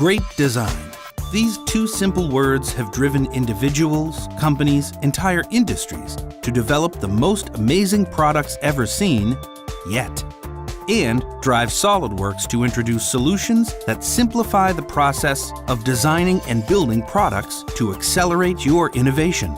Great design. These two simple words have driven individuals, companies, entire industries to develop the most amazing products ever seen, yet, and drive SOLIDWORKS to introduce solutions that simplify the process of designing and building products to accelerate your innovation.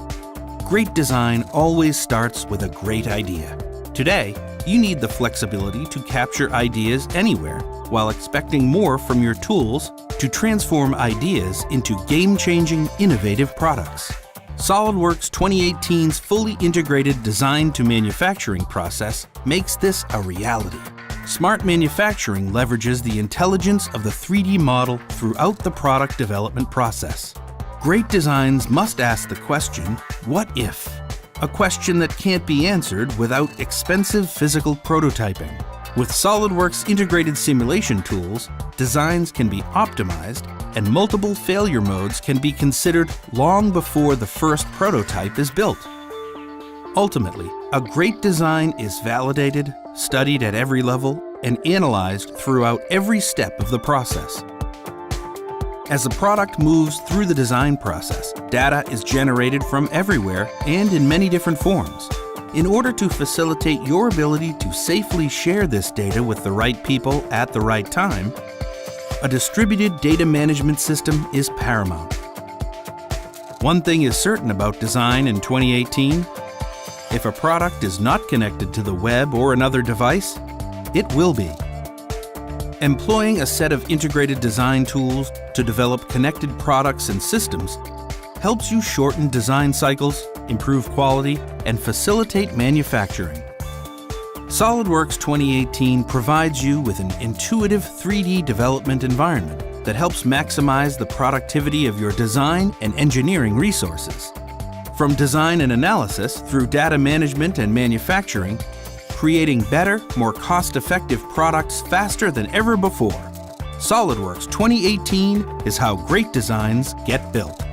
Great design always starts with a great idea. Today, you need the flexibility to capture ideas anywhere while expecting more from your tools to transform ideas into game-changing, innovative products. SOLIDWORKS 2018's fully integrated design-to-manufacturing process makes this a reality. Smart manufacturing leverages the intelligence of the 3D model throughout the product development process. Great designs must ask the question, what if? A question that can't be answered without expensive physical prototyping. With SOLIDWORKS integrated simulation tools, designs can be optimized and multiple failure modes can be considered long before the first prototype is built. Ultimately, a great design is validated, studied at every level, and analyzed throughout every step of the process. As the product moves through the design process, data is generated from everywhere and in many different forms. In order to facilitate your ability to safely share this data with the right people at the right time, a distributed data management system is paramount. One thing is certain about design in 2018. If a product is not connected to the web or another device, it will be. Employing a set of integrated design tools to develop connected products and systems helps you shorten design cycles, improve quality, and facilitate manufacturing. SOLIDWORKS 2018 provides you with an intuitive 3D development environment that helps maximize the productivity of your design and engineering resources. From design and analysis through data management and manufacturing, creating better, more cost-effective products faster than ever before. SOLIDWORKS 2018 is how great designs get built.